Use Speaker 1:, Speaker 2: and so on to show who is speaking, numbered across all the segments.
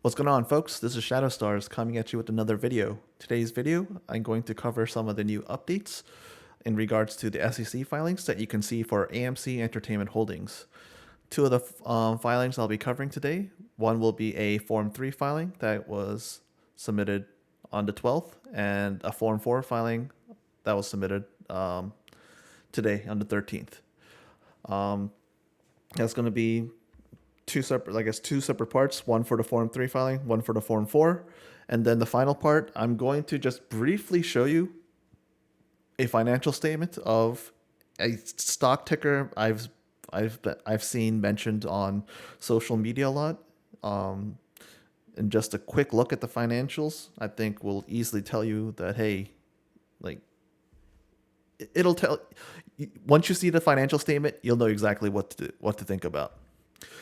Speaker 1: What's going on, folks? This is Shadow Stars coming at you with another video. Today's video, I'm going to cover some of the new updates in regards to the SEC filings that you can see for AMC Entertainment Holdings. Two of the filings I'll be covering today. One will be a Form 3 filing that was submitted on the 12th, and a Form 4 filing that was submitted today on the 13th. That's going to be two separate parts, one for the Form 3 filing, one for the Form 4. And then the final part, I'm going to just briefly show you a financial statement of a stock ticker I've seen mentioned on social media a lot. And just a quick look at the financials, I think will easily tell you that, hey, like, it'll tell, once you see the financial statement, you'll know exactly what to think about.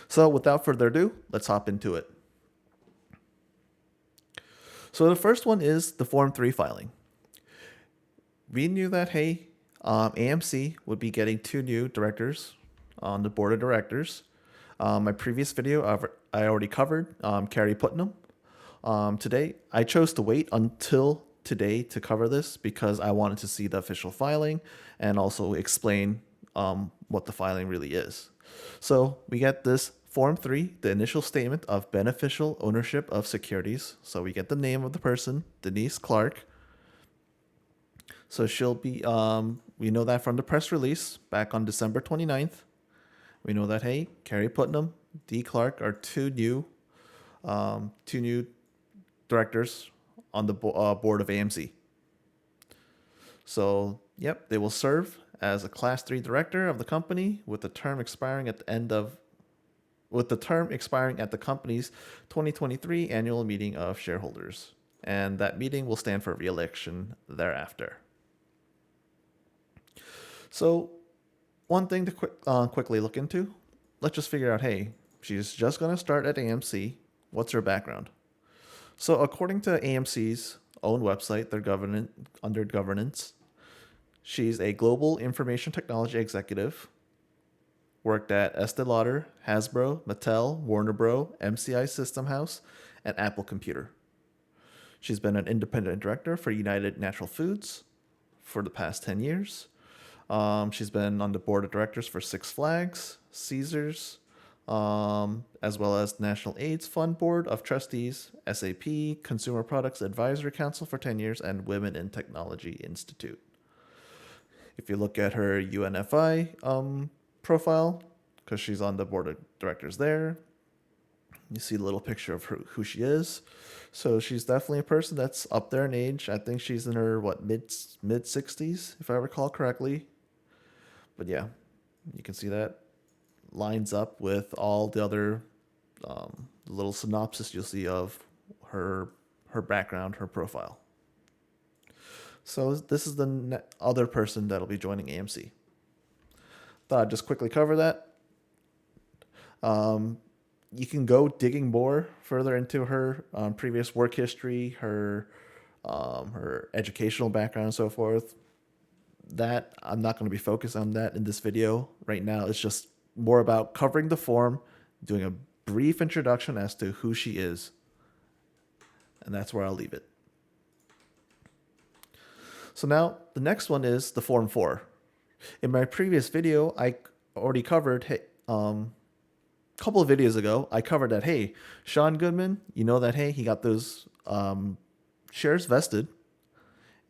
Speaker 1: So without further ado, let's hop into it. So the first one is the Form 3 filing. We knew that, hey, AMC would be getting two new directors on the board of directors. My previous video, I already covered Carrie Putnam. Today, I chose to wait until today to cover this because I wanted to see the official filing and also explain what the filing really is. So we get this Form 3, the initial statement of beneficial ownership of securities. So we get the name of the person, Denise Clark. So she'll be, we know that from the press release back on December 29th. We know that, hey, Carrie Putnam, D. Clark are two new directors on the board of AMC. So, yep, they will serve as a Class 3 director of the company with the term expiring at the company's 2023 annual meeting of shareholders. And that meeting will stand for re-election thereafter. So, one thing to quickly look into, let's just figure out, hey, she's just going to start at AMC. What's her background? So, according to AMC's own website, under governance, she's a global information technology executive, worked at Estee Lauder, Hasbro, Mattel, Warner Bros., MCI System House, and Apple Computer. She's been an independent director for United Natural Foods for the past 10 years. She's been on the board of directors for Six Flags, Caesars, as well as National AIDS Fund Board of Trustees, SAP, Consumer Products Advisory Council for 10 years, and Women in Technology Institute. If you look at her UNFI profile, because she's on the board of directors there, you see a little picture of who she is. So she's definitely a person that's up there in age. I think she's in her mid 60s, if I recall correctly. But yeah, you can see that lines up with all the other little synopsis you'll see of her background, her profile. So this is the other person that'll be joining AMC. Thought I'd just quickly cover that. You can go digging more further into her previous work history, her educational background, and so forth. That I'm not going to be focused on that in this video right now. It's just more about covering the form, doing a brief introduction as to who she is, and that's where I'll leave it. So now the next one is the Form 4. In my previous video, I already covered, couple of videos ago, I covered that, hey, Sean Goodman, you know that, hey, he got those shares vested.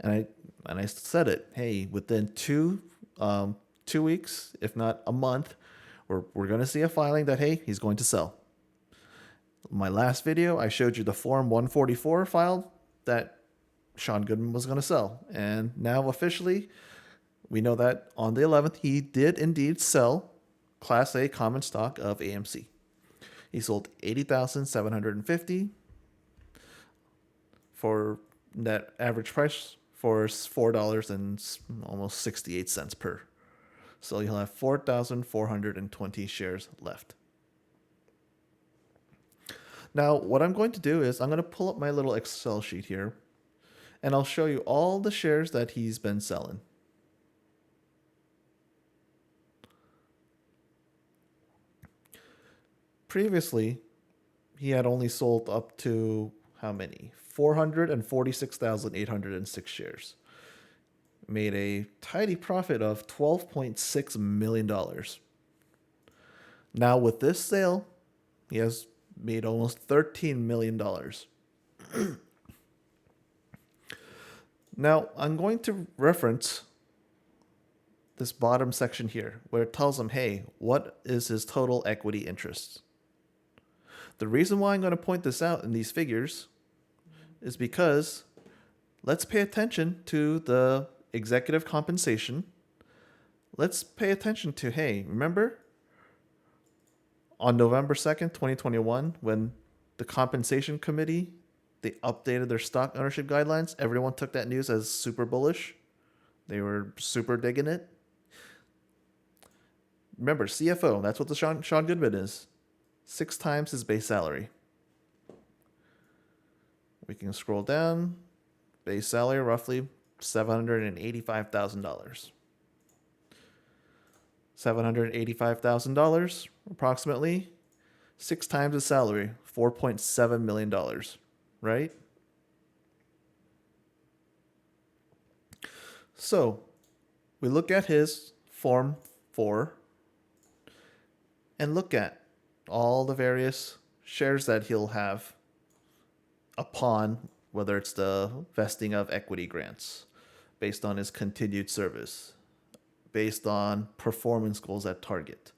Speaker 1: And I said it, hey, within two weeks, if not a month, we're going to see a filing that, hey, he's going to sell. My last video, I showed you the Form 144 filed that Sean Goodman was going to sell. And now officially, we know that on the 11th, he did indeed sell Class A common stock of AMC. He sold 80,750 for net average price for $4 and almost 68 cents per. So you'll have 4,420 shares left. Now, what I'm going to do is I'm going to pull up my little Excel sheet here, and I'll show you all the shares that he's been selling. Previously, he had only sold up to how many? 446,806 shares. Made a tidy profit of $12.6 million. Now, with this sale, he has made almost $13 million. Now, I'm going to reference this bottom section here where it tells him, hey, what is his total equity interest? The reason why I'm going to point this out in these figures is because let's pay attention to the executive compensation. Let's pay attention to, hey, remember on November 2nd, 2021, when the compensation committee, they updated their stock ownership guidelines, everyone took that news as super bullish. They were super digging it. Remember, CFO, that's what the Sean Goodman is. 6 times his base salary. We can scroll down. Base salary, roughly $785,000. $785,000, approximately 6 times his salary, $4.7 million, right? So we look at his Form 4 and look at all the various shares that he'll have upon whether it's the vesting of equity grants based on his continued service, based on performance goals at target.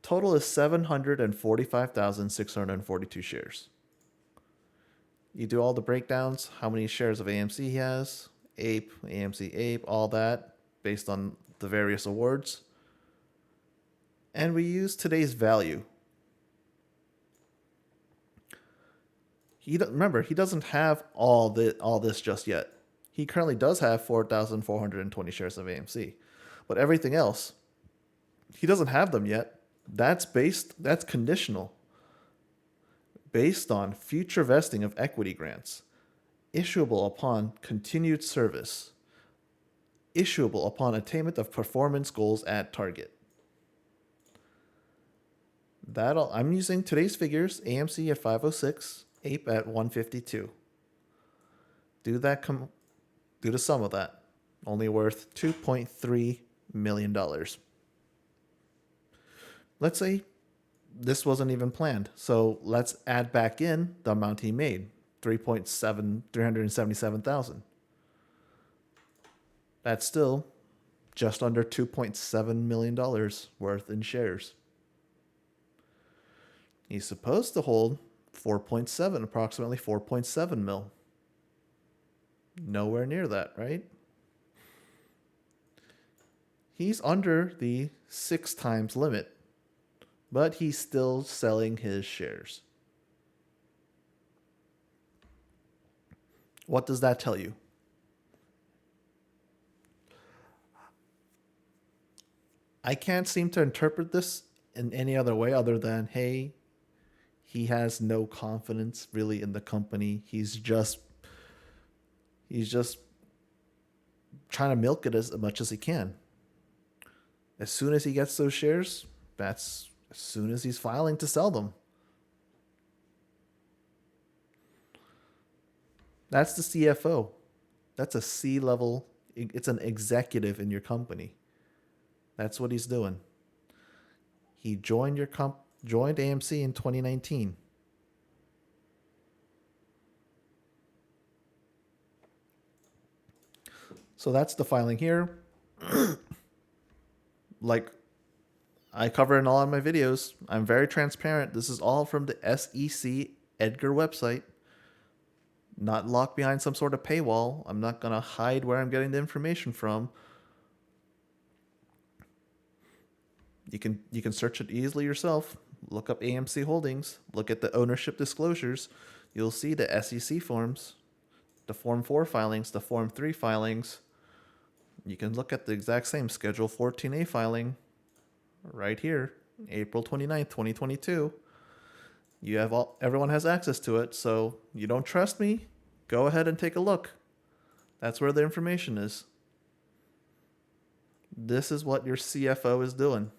Speaker 1: Total is 745,642 shares. You do all the breakdowns, how many shares of AMC he has, APE, AMC, APE, all that, based on the various awards. And we use today's value. Remember, he doesn't have all this just yet. He currently does have 4,420 shares of AMC. But everything else, he doesn't have them yet. That's conditional. Based on future vesting of equity grants, issuable upon continued service, issuable upon attainment of performance goals at target. I'm using today's figures, AMC at 506, APE at 152. Do the sum of that. Only worth $2.3 million. Let's say this wasn't even planned. So let's add back in the amount he made, 377,000. That's still just under $2.7 million worth in shares. He's supposed to hold approximately 4.7 mil. Nowhere near that, right? He's under the 6 times limit, but he's still selling his shares. What does that tell you? I can't seem to interpret this in any other way other than, hey, he has no confidence really in the company. He's just trying to milk it as much as he can. As soon as he gets those shares, that's as soon as he's filing to sell them. That's the CFO. That's a C-level. It's an executive in your company. That's what he's doing. He joined AMC in 2019. So that's the filing here. Like I cover in all of my videos, I'm very transparent. This is all from the SEC Edgar website. Not locked behind some sort of paywall. I'm not going to hide where I'm getting the information from. You can search it easily yourself. Look up AMC Holdings. Look at the ownership disclosures. You'll see the SEC forms, the Form 4 filings, the Form 3 filings. You can look at the exact same Schedule 14A filing right here, April 29th, 2022. Everyone has access to it, so you don't trust me? Go ahead and take a look. That's where the information is. This is what your CFO is doing.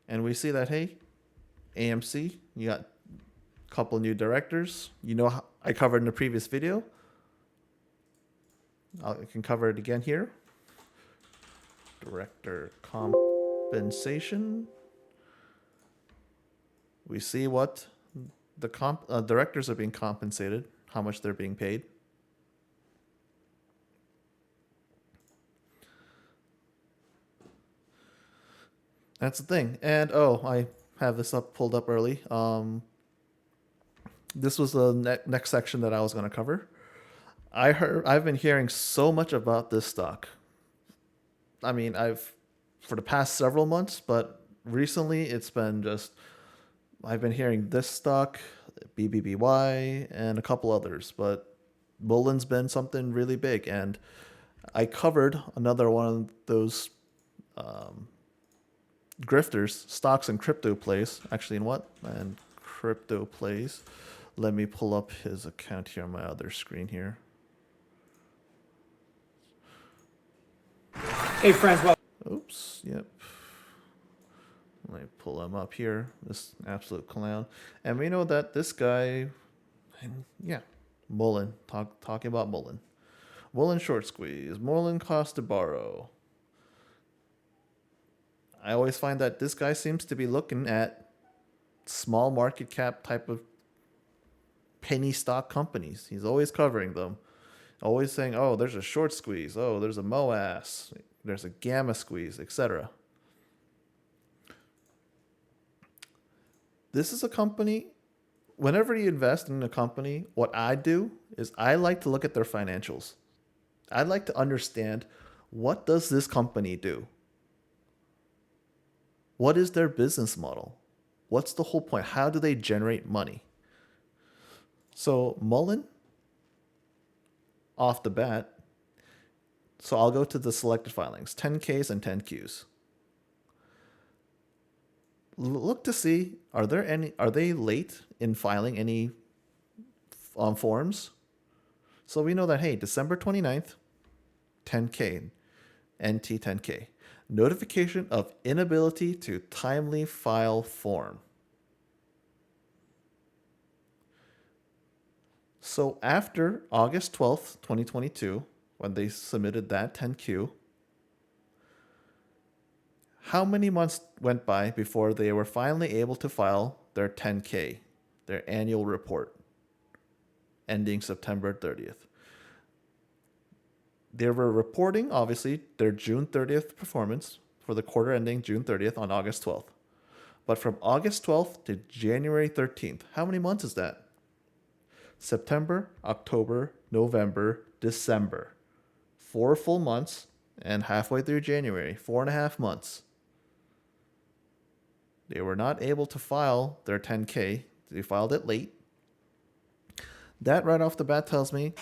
Speaker 1: And we see that, hey, AMC, you got Couple new directors. You know, I covered in the previous video. I can cover it again here. Director compensation. We see what the directors are being compensated, how much they're being paid. That's the thing. And I have this pulled up early. This was the next section that I was going to cover. I've been hearing so much about this stock. I mean, for the past several months, but recently it's been just I've been hearing this stock, BBBY, and a couple others, but MULN's been something really big, and I covered another one of those grifters, stocks and crypto plays. Actually, in what? And crypto plays. Let me pull up his account here on my other screen here.
Speaker 2: Hey, friends. Well,
Speaker 1: oops. Yep. Let me pull him up here. This absolute clown. And we know that this guy, yeah, MULN. Talking about MULN. MULN short squeeze. MULN cost to borrow. I always find that this guy seems to be looking at small market cap type of penny stock companies. He's always covering them. Always saying, oh, there's a short squeeze. Oh, there's a MOAS. There's a gamma squeeze, etc. This is a company, whenever you invest in a company, what I do is I like to look at their financials. I'd like to understand, what does this company do? What is their business model? What's the whole point? How do they generate money? So MULN, off the bat, so I'll go to the selected filings, 10Ks and 10Qs. Look to see, are they late in filing any forms? So we know that, hey, December 29th, 10K, NT 10K. Notification of inability to timely file form. So after August 12th, 2022, when they submitted that 10Q, how many months went by before they were finally able to file their 10K, their annual report, ending September 30th? They were reporting, obviously, their June 30th performance for the quarter ending June 30th on August 12th. But from August 12th to January 13th, how many months is that? September, October, November, December. 4 full months, and halfway through January, 4.5 months. They were not able to file their 10K. They filed it late. That right off the bat tells me,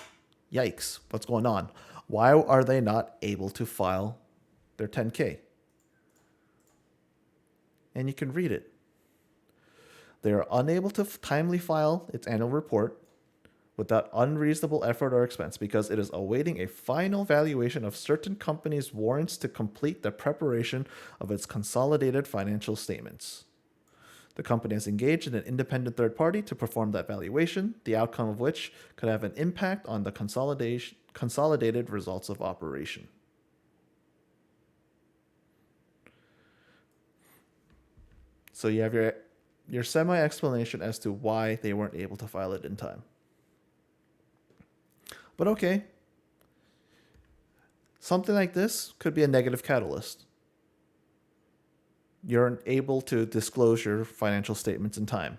Speaker 1: yikes, what's going on? Why are they not able to file their 10K? And you can read it. They are unable to timely file its annual report without unreasonable effort or expense because it is awaiting a final valuation of certain companies' warrants to complete the preparation of its consolidated financial statements. The company has engaged in an independent third party to perform that valuation, the outcome of which could have an impact on the consolidated results of operation. So you have your semi-explanation as to why they weren't able to file it in time. But okay, something like this could be a negative catalyst. You're able to disclose your financial statements in time,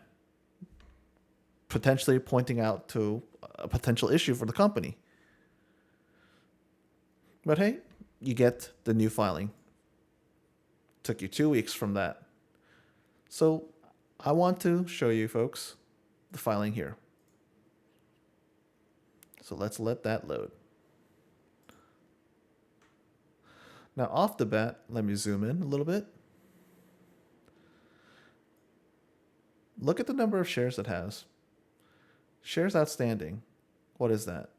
Speaker 1: potentially pointing out to a potential issue for the company. But hey, you get the new filing. Took you 2 weeks from that. So I want to show you folks the filing here. So let's let that load. Now off the bat, let me zoom in a little bit. Look at the number of shares it has. Shares outstanding. What is that?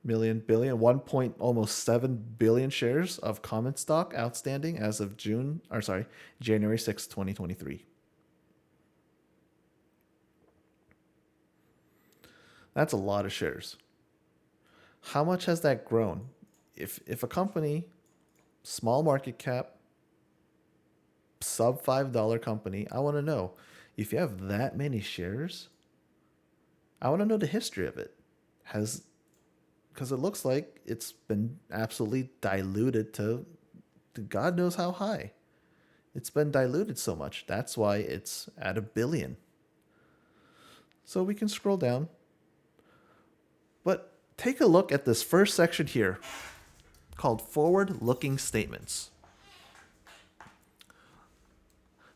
Speaker 1: Million, billion, 1 point almost 7 billion shares of common stock outstanding as of January 6, 2023. That's a lot of shares. How much has that grown? If a company, small market cap, sub $5 company, I want to know if you have that many shares, I want to know the history of it. Has Because it looks like it's been absolutely diluted to God knows how high. It's been diluted so much. That's why it's at a billion. So we can scroll down. But take a look at this first section here called Forward Looking Statements.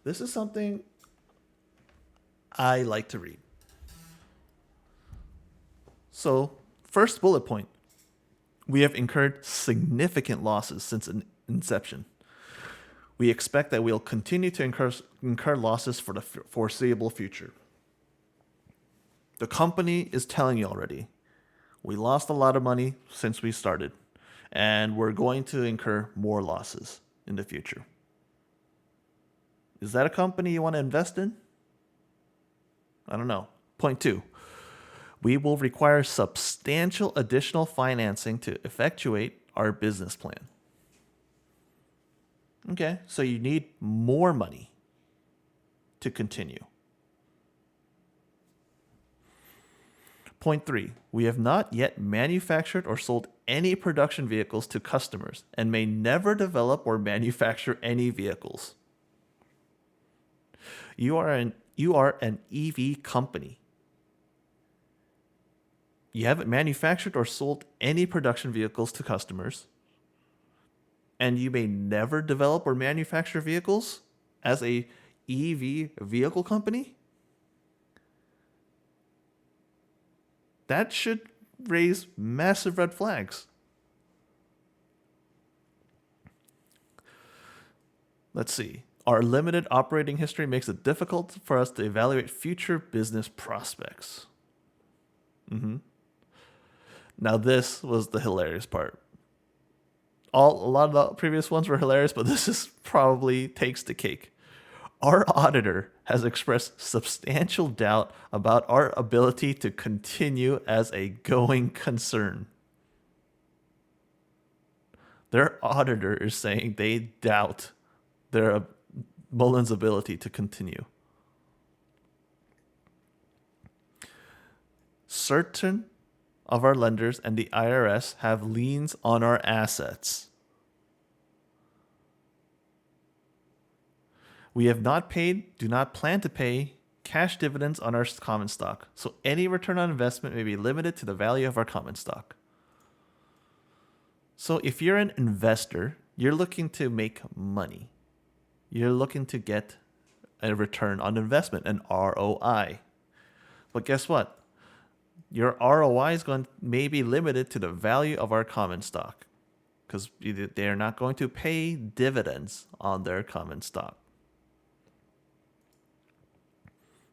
Speaker 1: This is something I like to read. So, first bullet point, we have incurred significant losses since inception. We expect that we'll continue to incur losses for the foreseeable future. The company is telling you already, we lost a lot of money since we started, and we're going to incur more losses in the future. Is that a company you want to invest in? I don't know. Point 2. We will require substantial additional financing to effectuate our business plan. Okay, so you need more money to continue. Point 3. We have not yet manufactured or sold any production vehicles to customers and may never develop or manufacture any vehicles. You are an EV company. You haven't manufactured or sold any production vehicles to customers, and you may never develop or manufacture vehicles as a EV vehicle company? That should raise massive red flags. Let's see. Our limited operating history makes it difficult for us to evaluate future business prospects. Now, this was the hilarious part. A lot of the previous ones were hilarious, but this is probably takes the cake. Our auditor has expressed substantial doubt about our ability to continue as a going concern. Their auditor is saying they doubt their MULN's ability to continue. Certain of our lenders and the IRS have liens on our assets. We have not paid, do not plan to pay cash dividends on our common stock, so any return on investment may be limited to the value of our common stock. So if you're an investor, you're looking to make money. You're looking to get a return on investment, an ROI. But guess what? Your ROI may be limited to the value of our common stock because they're not going to pay dividends on their common stock.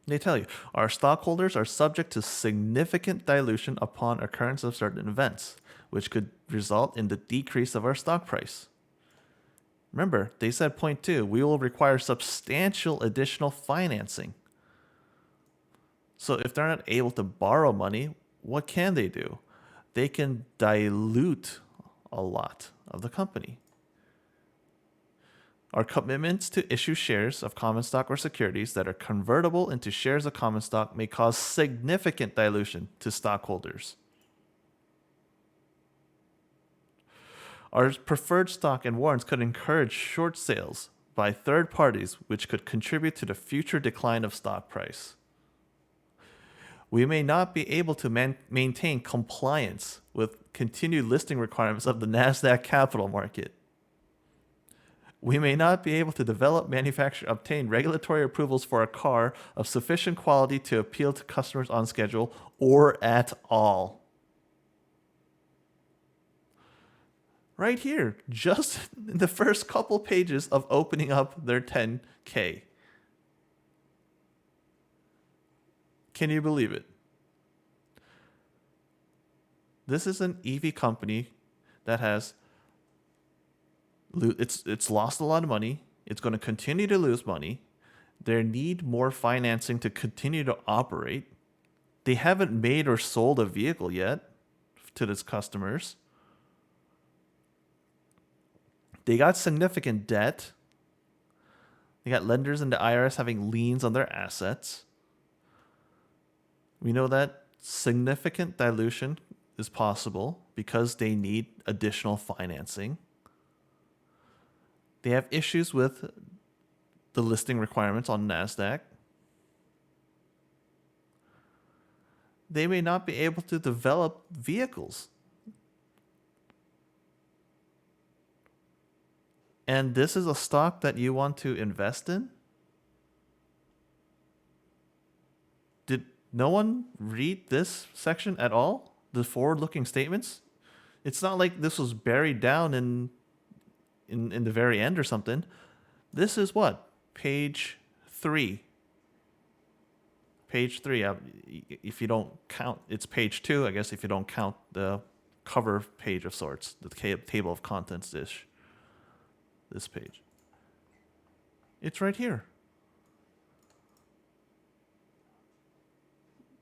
Speaker 1: They tell you, our stockholders are subject to significant dilution upon occurrence of certain events, which could result in the decrease of our stock price. Remember, they said point 2, we will require substantial additional financing. So if they're not able to borrow money, what can they do? They can dilute a lot of the company. Our commitments to issue shares of common stock or securities that are convertible into shares of common stock may cause significant dilution to stockholders. Our preferred stock and warrants could encourage short sales by third parties, which could contribute to the future decline of stock price. We may not be able to maintain compliance with continued listing requirements of the NASDAQ capital market. We may not be able to develop, manufacture, obtain regulatory approvals for a car of sufficient quality to appeal to customers on schedule or at all. Right here, just in the first couple pages of opening up their 10K. Can you believe it? This is an EV company that has it's lost a lot of money. It's going to continue to lose money. They need more financing to continue to operate. They haven't made or sold a vehicle yet to its customers. They got significant debt. They got lenders and the IRS having liens on their assets. We know that significant dilution is possible because they need additional financing. They have issues with the listing requirements on NASDAQ. They may not be able to develop vehicles. And this is a stock that you want to invest in? Did no one read this section at all? The forward-looking statements? It's not like this was buried down in the very end or something. This is what? Page 3. Page 3. If you don't count, it's page 2, I guess, if you don't count the cover page of sorts, the table of contents dish. This page. It's right here.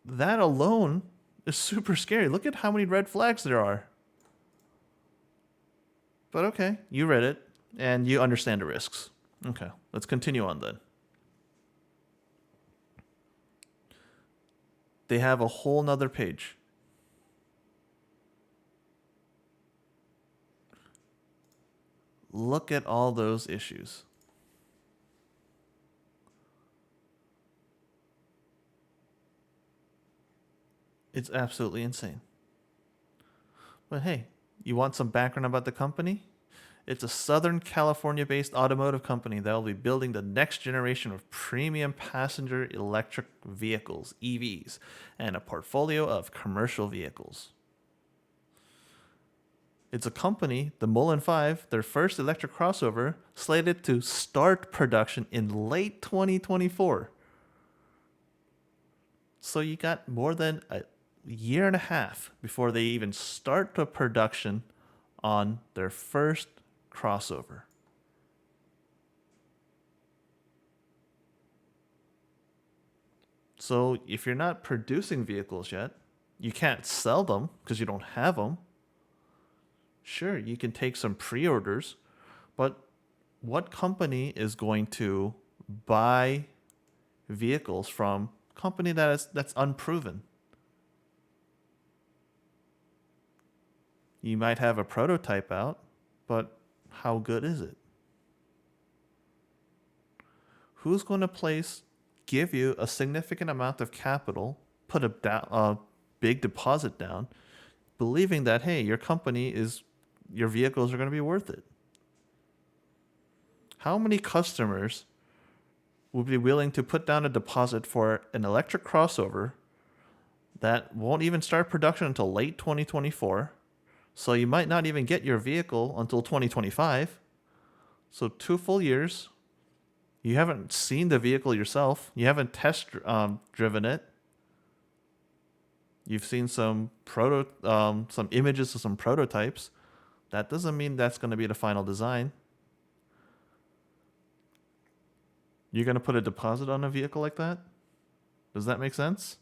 Speaker 1: That alone is super scary. Look at how many red flags there are. But okay, you read it and you understand the risks. Okay, let's continue on then. They have a whole nother page. Look at all those issues. It's absolutely insane. But hey, you want some background about the company? It's a Southern California-based automotive company that will be building the next generation of premium passenger electric vehicles, EVs, and a portfolio of commercial vehicles. It's a company, the MULN 5, their first electric crossover, slated to start production in late 2024. So you got more than a year and a half before they even start the production on their first crossover. So if you're not producing vehicles yet, you can't sell them because you don't have them. Sure, you can take some pre-orders, but what company is going to buy vehicles from a company that's unproven? You might have a prototype out, but how good is it? Who's going to give you a significant amount of capital, put a big deposit down, believing that, hey, your vehicles are going to be worth it? How many customers would be willing to put down a deposit for an electric crossover that won't even start production until late 2024? So you might not even get your vehicle until 2025. So 2 full years. You haven't seen the vehicle yourself. You haven't driven it. You've seen some images of some prototypes. That doesn't mean that's going to be the final design. You're going to put a deposit on a vehicle like that? Does that make sense?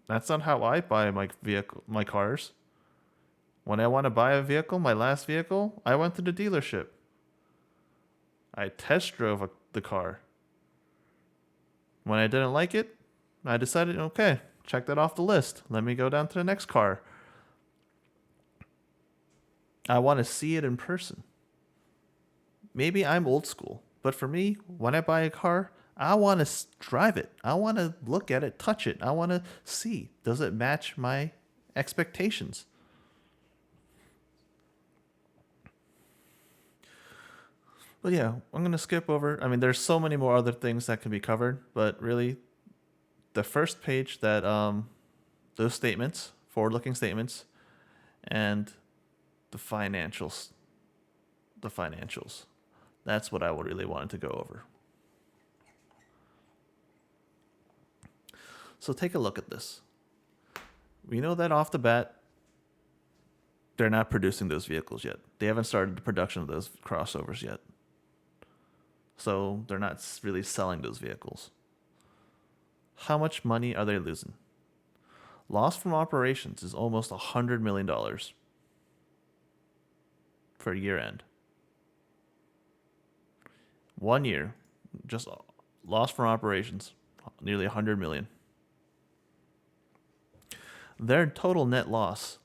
Speaker 1: That's not how I buy my cars. When I want to buy a vehicle, my last vehicle, I went to the dealership. I test drove the car. When I didn't like it, I decided, okay, check that off the list. Let me go down to the next car. I want to see it in person. Maybe I'm old school, but for me, when I buy a car, I want to drive it. I want to look at it, touch it. I want to see, does it match my expectations? But yeah, I'm going to skip over. I mean, there's so many more other things that can be covered, but really, the first page that those statements, forward-looking statements, and the financials. That's what I would really wanted to go over. So take a look at this. We know that off the bat, they're not producing those vehicles yet. They haven't started the production of those crossovers yet. So they're not really selling those vehicles. How much money are they losing? Loss from operations is almost $100 million for year end. 1 year, just loss from operations, nearly $100 million. Their total net loss,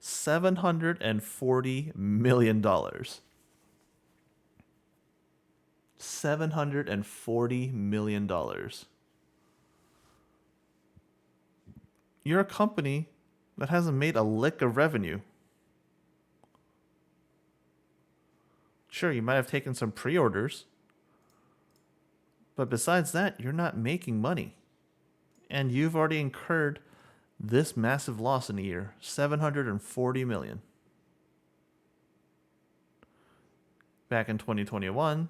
Speaker 1: $740 million. $740 million. You're a company that hasn't made a lick of revenue. Sure, you might have taken some pre-orders, but besides that, you're not making money. And you've already incurred this massive loss in a year, $740 million. Back in 2021,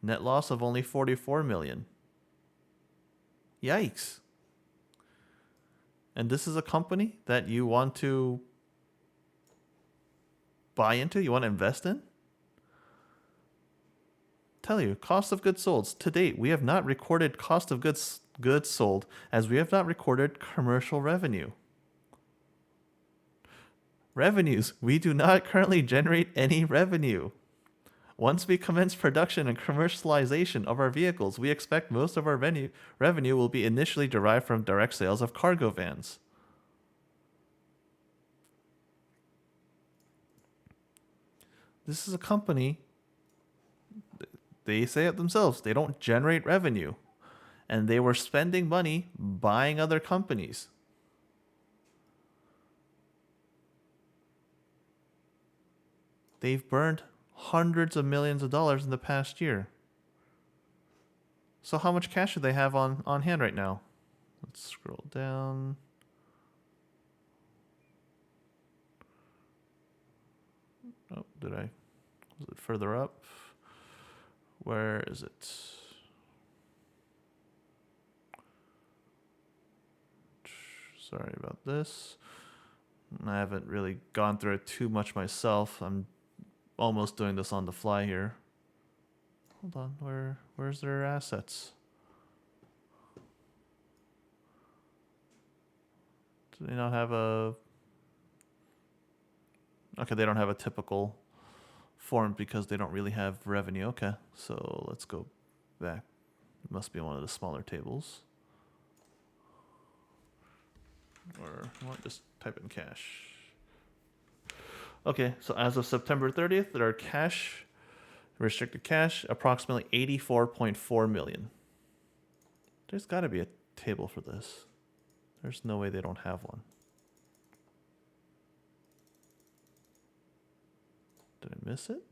Speaker 1: net loss of only $44 million. Yikes. And this is a company that you want to buy into, you want to invest in? Tell you, cost of goods sold. To date, we have not recorded cost of goods sold, as we have not recorded commercial revenue. Revenues. We do not currently generate any revenue. Once we commence production and commercialization of our vehicles, we expect most of our revenue will be initially derived from direct sales of cargo vans. This is a company, they say it themselves, they don't generate revenue. And they were spending money buying other companies. They've burned hundreds of millions of dollars in the past year. So how much cash do they have on hand right now? Let's scroll down. Oh, was it further up? Where is it? Sorry about this. I haven't really gone through it too much myself. I'm almost doing this on the fly here. Hold on, where's their assets? Do they not have a... Okay, they don't have a typical form because they don't really have revenue. Okay, so let's go back. It must be one of the smaller tables. Or just type in cash. Okay, so as of September 30th, there are restricted cash, approximately $84.4 million. There's got to be a table for this. There's no way they don't have one. Did I miss it?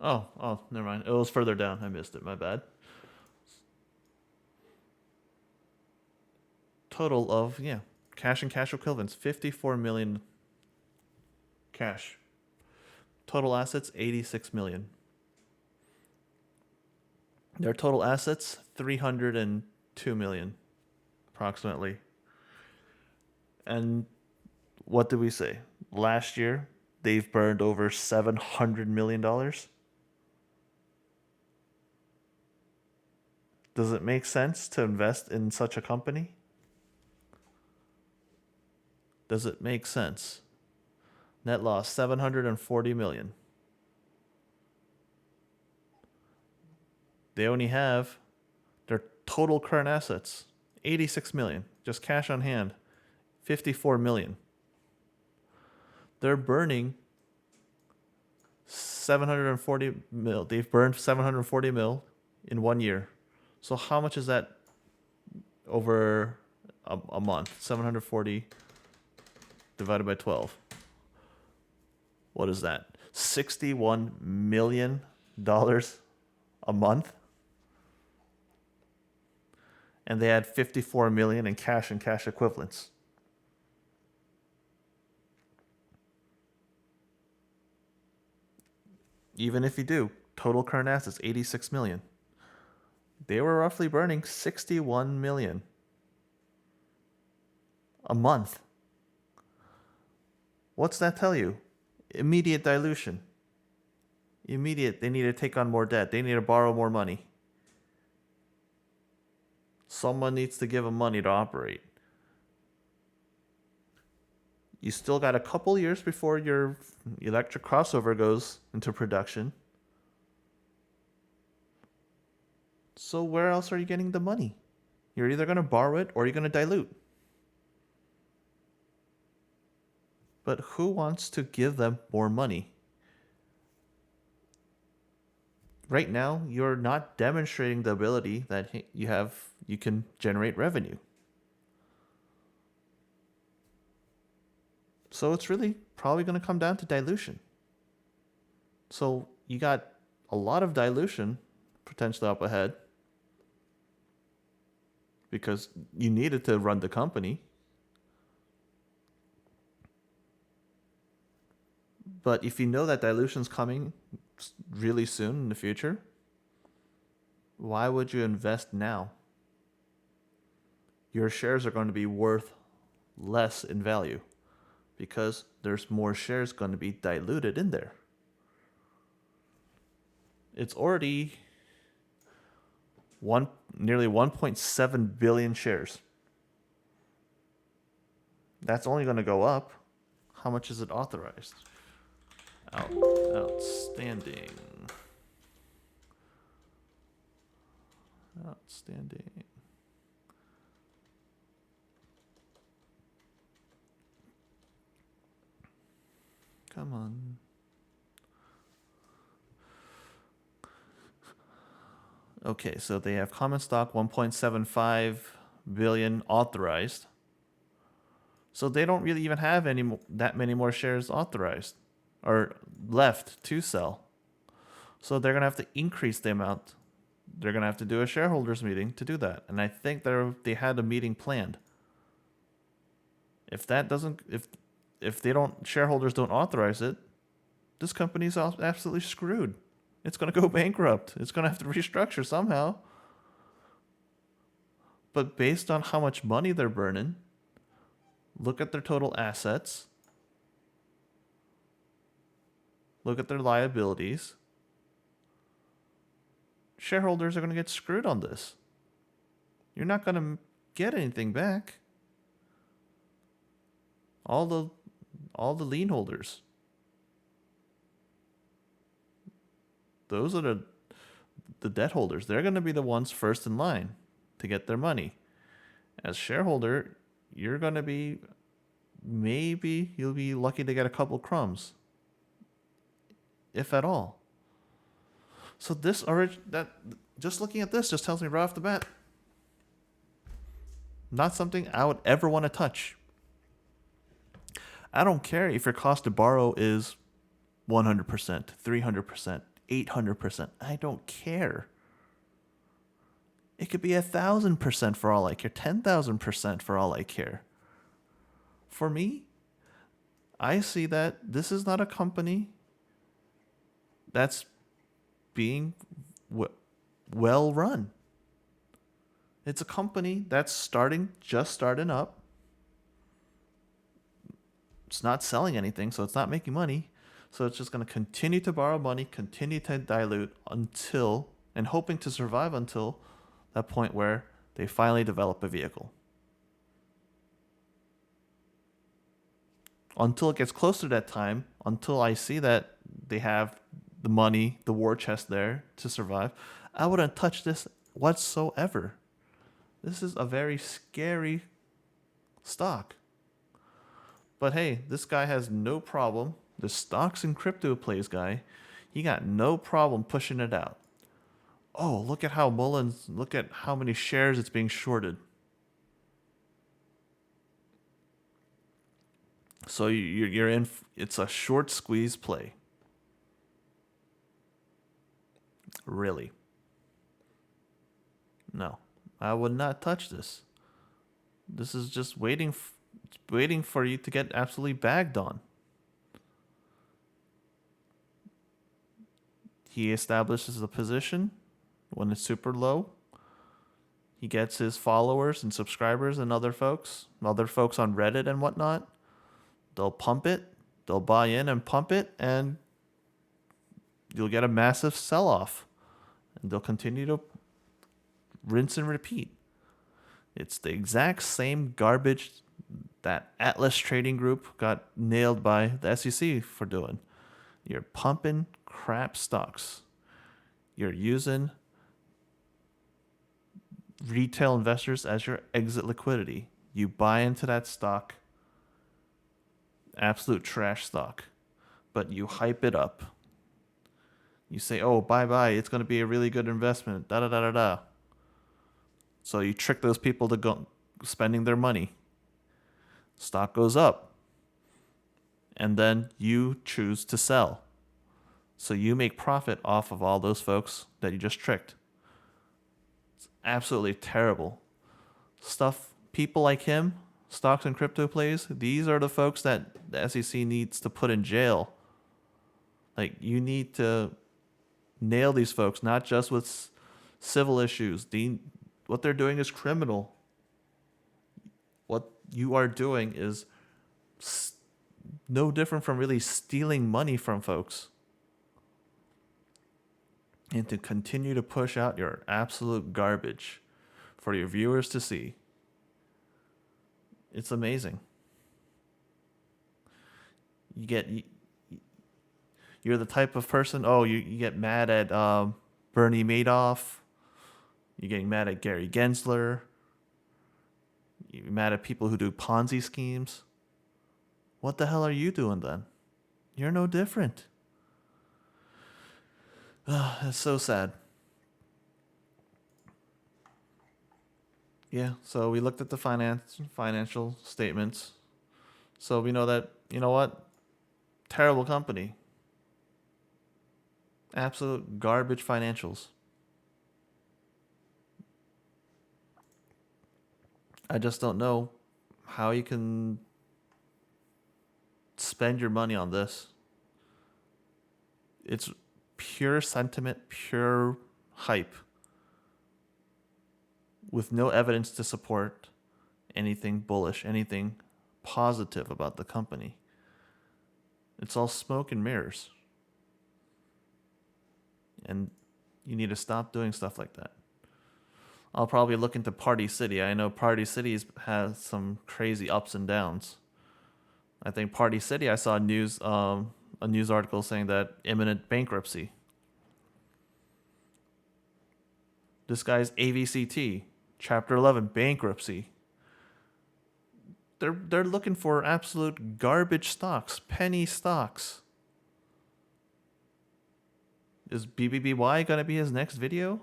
Speaker 1: Oh, never mind. It was further down. I missed it. My bad. Total of, cash and cash equivalents, $54 million cash. Total assets, $86 million. Their total assets, $302 million, approximately. And what did we say? Last year, they've burned over $700 million. Does it make sense to invest in such a company? Does it make sense? Net loss, $740 million. They only have their total current assets, $86 million. Just cash on hand, $54 million. They're burning $740 mil. They've burned $740 mil in 1 year. So how much is that over a month? 740 divided by 12. What is that? $61 million a month? And they had $54 million in cash and cash equivalents. Even if you do, total current assets, $86 million. They were roughly burning $61 million a month. What's that tell you? Immediate dilution. Immediate, they need to take on more debt. They need to borrow more money. Someone needs to give them money to operate. You still got a couple years before your electric crossover goes into production. So where else are you getting the money? You're either going to borrow it or you're going to dilute. But who wants to give them more money? Right now, you're not demonstrating the ability that you can generate revenue. So it's really probably going to come down to dilution. So you got a lot of dilution potentially up ahead because you needed to run the company. But if you know that dilution's coming really soon in the future, why would you invest now? Your shares are going to be worth less in value because there's more shares going to be diluted in there. It's already nearly 1.7 billion shares. That's only going to go up. How much is it authorized? Outstanding. Come on. Okay, so they have common stock 1.75 billion authorized. So they don't really even have that many more shares authorized or left to sell. So they're going to have to increase the amount. They're going to have to do a shareholders meeting to do that. And I think they had a meeting planned. If shareholders don't authorize it, this company's absolutely screwed. It's going to go bankrupt. It's going to have to restructure somehow. But based on how much money they're burning, look at their total assets. Look at their liabilities. Shareholders are going to get screwed on this. You're not going to get anything back. All the lien holders. Those are the debt holders. They're going to be the ones first in line to get their money. As shareholder, you're going to be, maybe you'll be lucky to get a couple crumbs, if at all. So just looking at this just tells me right off the bat, not something I would ever want to touch. I don't care if your cost to borrow is 100%, 300%, 800%. I don't care. It could be 1,000% for all I care, 10,000% for all I care. For me, I see that this is not a company that's being well run. It's a company that's just starting up. It's not selling anything, so it's not making money. So it's just going to continue to borrow money, continue to dilute and hoping to survive until that point where they finally develop a vehicle. Until it gets closer to that time, until I see that they have the money, the war chest there to survive, I wouldn't touch this whatsoever. This is a very scary stock. But hey, this guy has no problem. The stocks and crypto plays guy, he got no problem pushing it out. Oh, look at how look at how many shares it's being shorted. So you're in, it's a short squeeze play. Really? No, I would not touch this. This is just waiting for you to get absolutely bagged on. He establishes a position when it's super low. He gets his followers and subscribers and other folks on Reddit and whatnot. They'll pump it. They'll buy in and pump it, and you'll get a massive sell-off, and they'll continue to rinse and repeat. It's the exact same garbage that Atlas Trading Group got nailed by the SEC for doing. You're pumping crap stocks. You're using retail investors as your exit liquidity. You buy into that stock, absolute trash stock, but you hype it up. You say, oh, bye, it's going to be a really good investment, da-da-da-da-da. So you trick those people to go spending their money. Stock goes up. And then you choose to sell. So you make profit off of all those folks that you just tricked. It's absolutely terrible. People like him, stocks and crypto plays, these are the folks that the SEC needs to put in jail. Like, you need to nail these folks, not just with civil issues. What they're doing is criminal. What you are doing is no different from really stealing money from folks. And to continue to push out your absolute garbage for your viewers to see. It's amazing. You're the type of person, you get mad at Bernie Madoff. You're getting mad at Gary Gensler. You're mad at people who do Ponzi schemes. What the hell are you doing then? You're no different. It's so sad. Yeah, so we looked at the financial statements. So we know that, you know what? Terrible company. Absolute garbage financials. I just don't know how you can spend your money on this. It's pure sentiment, pure hype, with no evidence to support anything bullish, anything positive about the company. It's all smoke and mirrors. And you need to stop doing stuff like that. I'll probably look into Party City. I know Party City has some crazy ups and downs. I think Party City, I saw a news article saying that imminent bankruptcy. This guy's AVCT, Chapter 11, bankruptcy. They're looking for absolute garbage stocks, penny stocks. Is BBBY gonna be his next video?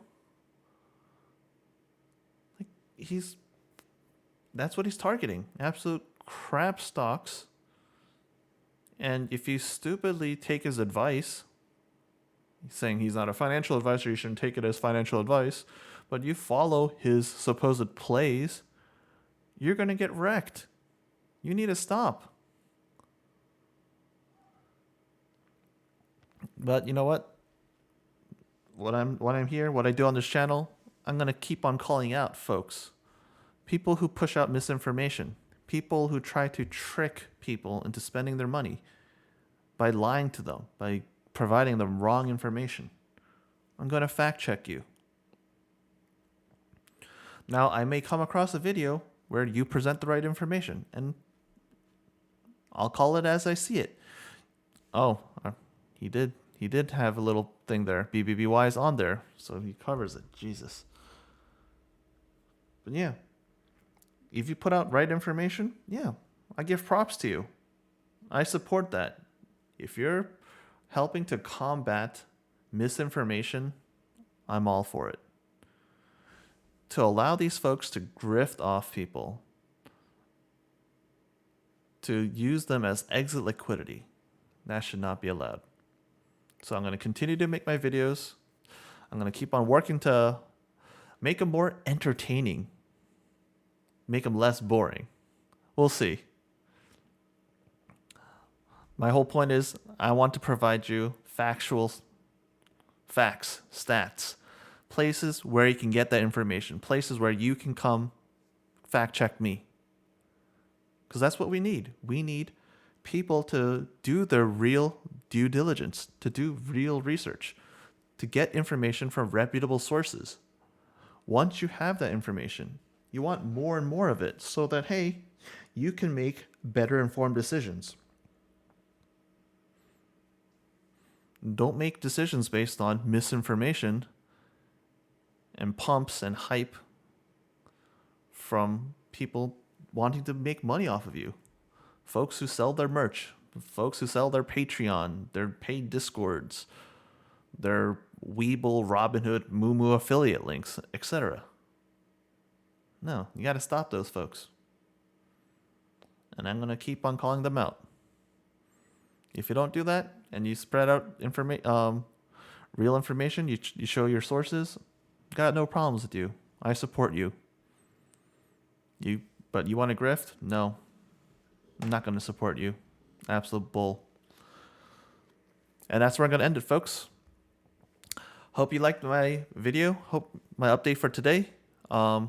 Speaker 1: That's what he's targeting. Absolute crap stocks. And if you stupidly take his advice, saying he's not a financial advisor, you shouldn't take it as financial advice, but you follow his supposed plays, you're going to get wrecked. You need to stop. But you know what? What I do on this channel, I'm going to keep on calling out folks. People who push out misinformation. People who try to trick people into spending their money by lying to them, by providing them wrong information. I'm going to fact check you. Now, I may come across a video where you present the right information, and I'll call it as I see it. Oh, he did have a little thing there. BBBY is on there, so he covers it. Jesus. But yeah, if you put out right information, yeah, I give props to you. I support that. If you're helping to combat misinformation, I'm all for it. To allow these folks to grift off people, to use them as exit liquidity, that should not be allowed. So I'm going to continue to make my videos. I'm going to keep on working to make them more entertaining, make them less boring. We'll see. My whole point is I want to provide you facts, stats, places where you can get that information, places where you can come fact check me. Because that's what we need. We need people to do their real due diligence, to do real research, to get information from reputable sources. Once you have that information, you want more and more of it so that, hey, you can make better informed decisions. Don't make decisions based on misinformation and pumps and hype from people wanting to make money off of you. Folks who sell their merch, folks who sell their Patreon, their paid Discords, their Weeble, Robinhood, Moomoo affiliate links, etc. No, you got to stop those folks. And I'm going to keep on calling them out. If you don't do that and you spread out real information, you show your sources, got no problems with you. I support you. But you want to grift? No. I'm not going to support you. Absolute bull. And that's where I'm going to end it, folks. Hope you liked my video. Hope my update for today. I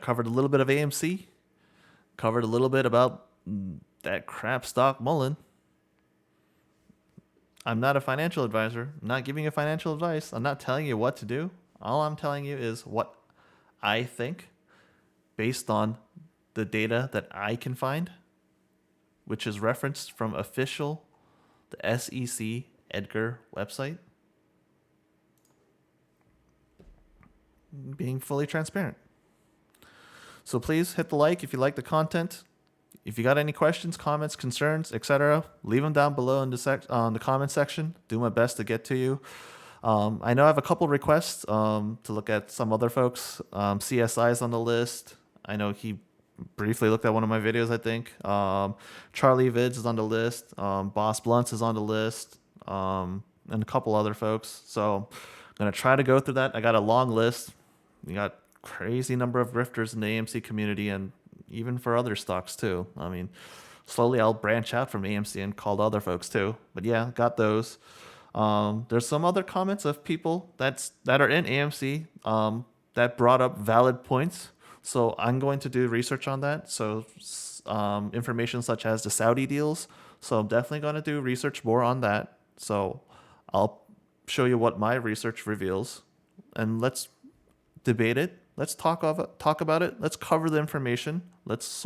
Speaker 1: covered a little bit of AMC. Covered a little bit about that crap stock MULN. I'm not a financial advisor. I'm not giving you financial advice. I'm not telling you what to do. All I'm telling you is what I think based on the data that I can find, which is referenced from the SEC Edgar website. Being fully transparent. So please hit the like if you like the content. If you got any questions, comments, concerns, etc., leave them down below in the comment section. Do my best to get to you. I know I have a couple requests to look at some other folks. CSI is on the list. I know he briefly looked at one of my videos, I think. Charlie Vids is on the list. Boss Blunts is on the list. And a couple other folks. So I'm going to try to go through that. I got a long list. You got crazy number of grifters in the AMC community and even for other stocks too. I mean, slowly I'll branch out from AMC and call other folks too. But yeah, got those. There's some other comments of people that are in AMC that brought up valid points. So I'm going to do research on that. So information such as the Saudi deals. So I'm definitely going to do research more on that. So I'll show you what my research reveals, and let's debate it. Let's talk about it. Let's cover the information. Let's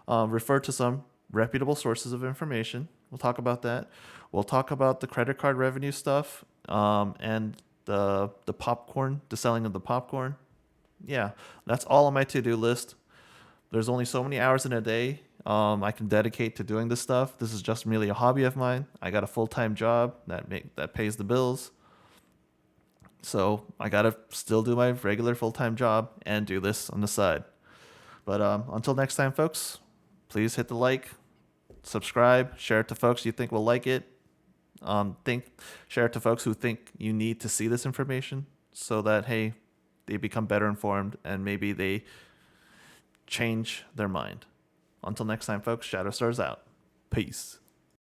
Speaker 1: refer to some reputable sources of information. We'll talk about that. We'll talk about the credit card revenue stuff and the popcorn, the selling of the popcorn. Yeah, that's all on my to-do list. There's only so many hours in a day I can dedicate to doing this stuff. This is just merely a hobby of mine. I got a full-time job that pays the bills. So I got to still do my regular full-time job and do this on the side. But until next time, folks, please hit the like, subscribe, share it to folks you think will like it. Share it to folks who think you need to see this information so that, hey, they become better informed and maybe they change their mind. Until next time, folks, Shadow Stars out. Peace.